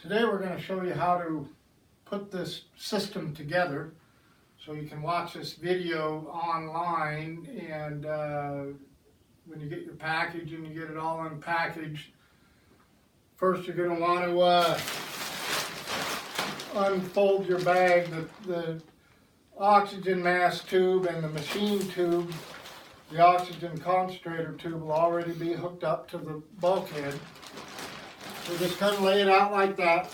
Today we're going to show you how to put this system together so you can watch this video online, and when you get your package and you get it all unpackaged, first you're going to want to unfold your bag. The oxygen mask tube and the machine tube, the oxygen concentrator tube will already be hooked up to the bulkhead. So just kind of lay it out like that.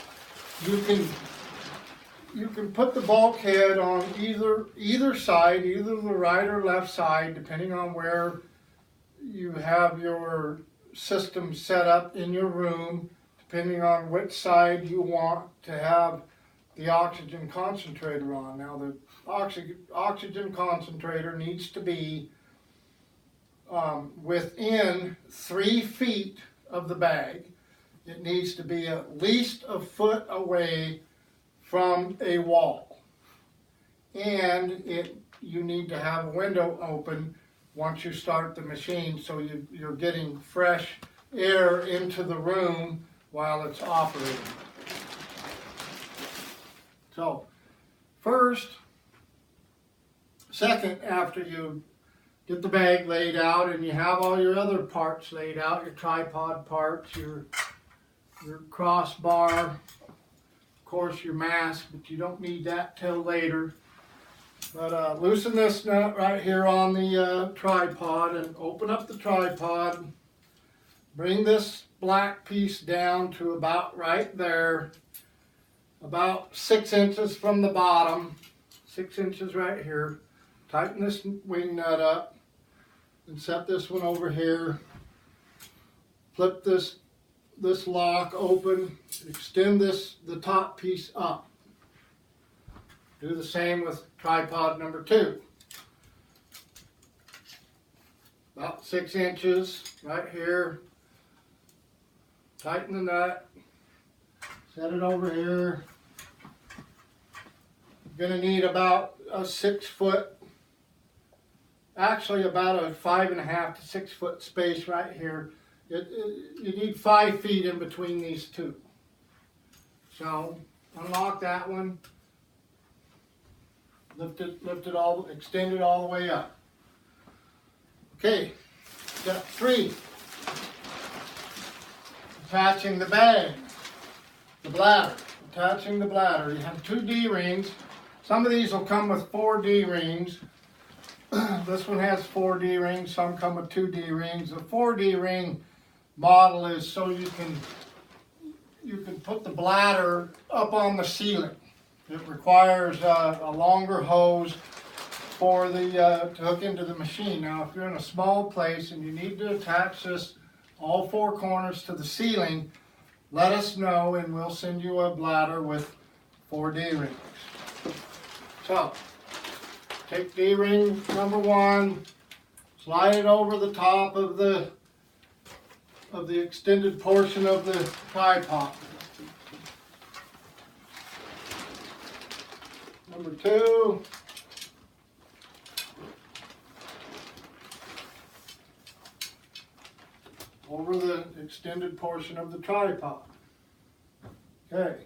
You can put the bulkhead on either side, either the right or left side, depending on where you have your system set up in your room, depending on which side you want to have the oxygen concentrator on. Now the oxygen concentrator needs to be within 3 feet of the bag. It needs to be at least a foot away from a wall. And you need to have a window open once you start the machine, so you're getting fresh air into the room while it's operating. So, second, after you get the bag laid out and you have all your other parts laid out, your tripod parts, your crossbar, of course your mask, but you don't need that till later. But loosen this nut right here on the tripod and open up the tripod. Bring this black piece down to about right there, about 6 inches from the bottom, 6 inches right here. Tighten this wing nut up and set this one over here. Flip this lock open, extend the top piece up. Do the same with tripod number 2. About 6 inches right here. Tighten the nut, set it over here. You're going to need about a 6 foot, actually about a 5.5 to 6 foot space right here. You need 5 feet in between these two. So unlock that one, lift it all, extend it all the way up. Okay, step 3, attaching the bag, the bladder. Attaching the bladder. You have 2 D-rings. Some of these will come with 4 D-rings. This one has 4 D-rings. Some come with 2 D-rings. The 4 D-ring model is so you can put the bladder up on the ceiling. It requires a longer hose for to hook into the machine. Now, if you're in a small place and you need to attach this all 4 corners to the ceiling, let us know and we'll send you a bladder with 4 D-rings. So, take D-ring number 1, slide it over the top of the extended portion of the tripod. Number 2, over the extended portion of the tripod. Okay.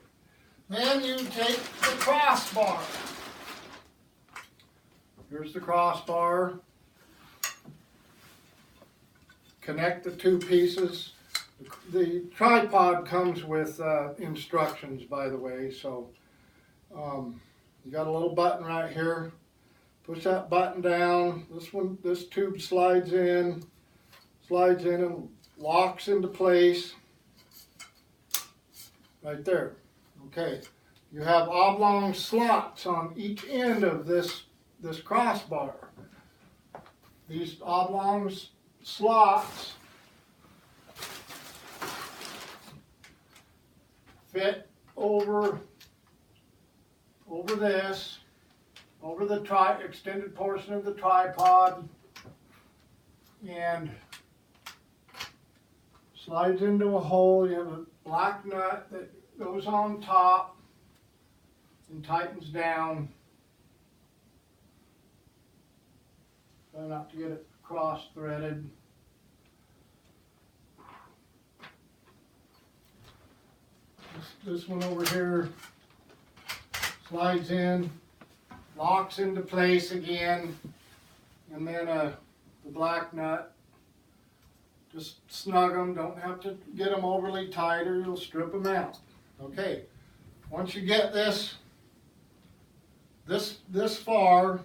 Then you take the crossbar. Here's the crossbar. Connect the 2 pieces. The tripod comes with instructions, by the way, so you got a little button right here. Push that button down. This tube slides in and locks into place right there. Okay, you have oblong slots on each end of this crossbar. These oblong slots fit over this, over the extended portion of the tripod, and slides into a hole. You have a black nut that goes on top and tightens down. Try not to get it cross-threaded. this one over here slides in, locks into place again, and then the black nut. Just snug them, don't have to get them overly tight or you'll strip them out. Okay, once you get this far,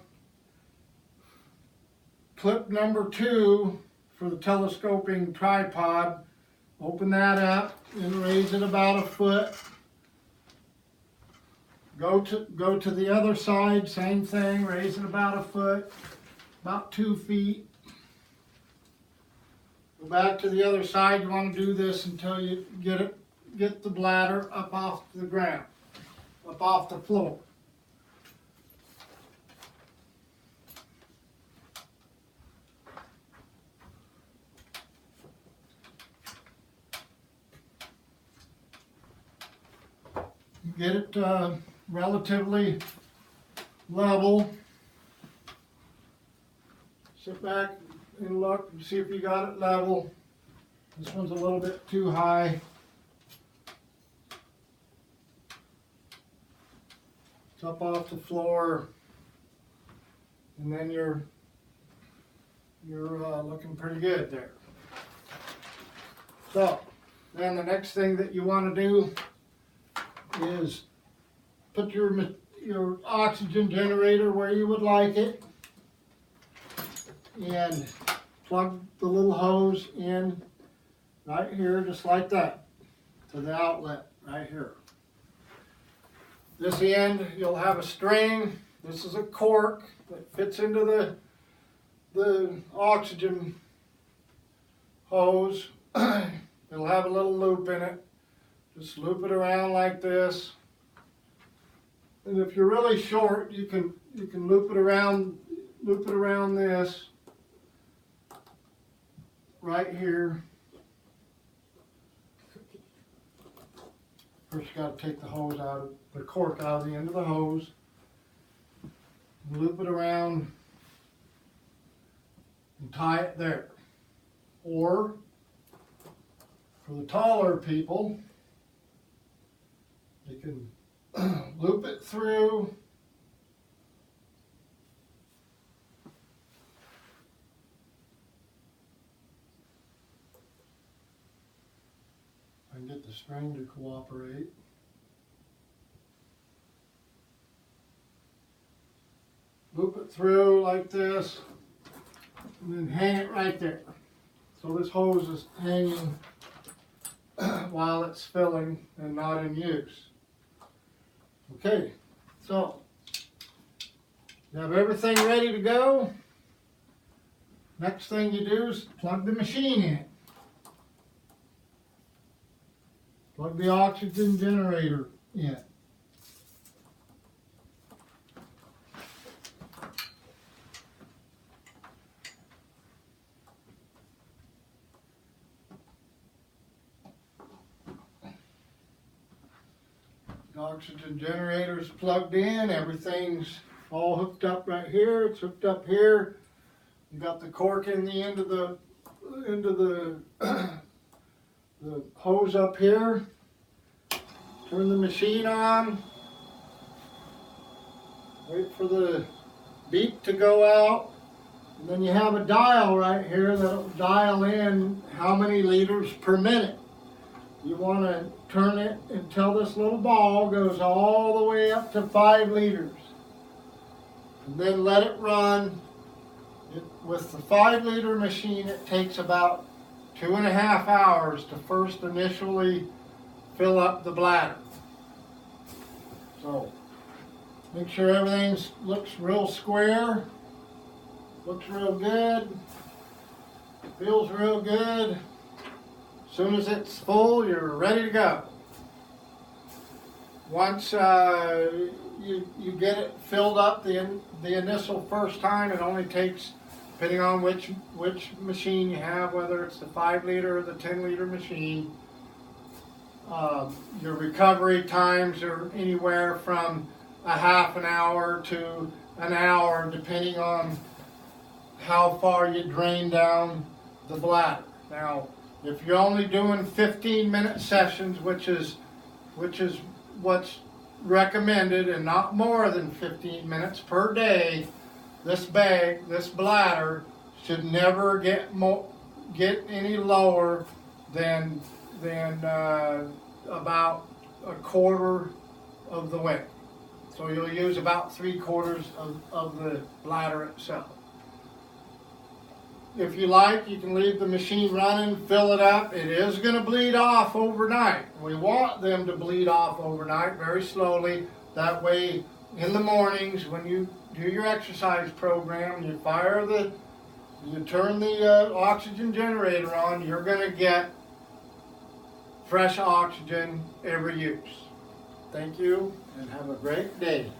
clip number 2 for the telescoping tripod, open that up and raise it about 1 foot. Go to the other side, same thing, raise it about 1 foot, about 2 feet. Go back to the other side. You want to do this until you get the bladder up off the ground, up off the floor. Get it relatively level. Sit back and look and see if you got it level. This one's a little bit too high. It's up off the floor, and then you're looking pretty good there. So then the next thing that you want to do is put your oxygen generator where you would like it, and plug the little hose in right here, just like that, to the outlet right here. This end, you'll have a string. This is a cork that fits into the oxygen hose. It'll have a little loop in it. Just loop it around like this. And if you're really short, you can loop it around this right here. First you got to take the hose out, the cork out of the end of the hose. Loop it around and tie it there. Or for the taller people, you can loop it through and get the string to cooperate. Loop it through like this and then hang it right there. So this hose is hanging while it's filling and not in use. Okay, so you have everything ready to go. Next thing you do is plug the machine in. Plug the oxygen generator in. The oxygen generator is plugged in. Everything's all hooked up right here. It's hooked up here. You got the cork in the end of the the hose up here. Turn the machine on. Wait for the beep to go out. And then you have a dial right here that'll dial in how many liters per minute. You want to turn it until this little ball goes all the way up to 5 liters. And then let it run. With the 5-liter machine, it takes about 2.5 hours to first initially fill up the bladder. So make sure everything looks real square, looks real good, feels real good. As soon as it's full, you're ready to go. Once you get it filled up the initial first time, it only takes, depending on which machine you have, whether it's the 5-liter or the 10-liter machine, your recovery times are anywhere from a half an hour to an hour, depending on how far you drain down the bladder. Now, if you're only doing 15-minute sessions, which is which is what's recommended, and not more than 15 minutes per day, this bladder should never get any lower than about a quarter of the weight. So you'll use about 3/4 of the bladder itself. If you like, you can leave the machine running, fill it up. It is going to bleed off overnight. We want them to bleed off overnight very slowly. That way, in the mornings, when you do your exercise program, you turn the oxygen generator on, you're going to get fresh oxygen every use. Thank you, and have a great day.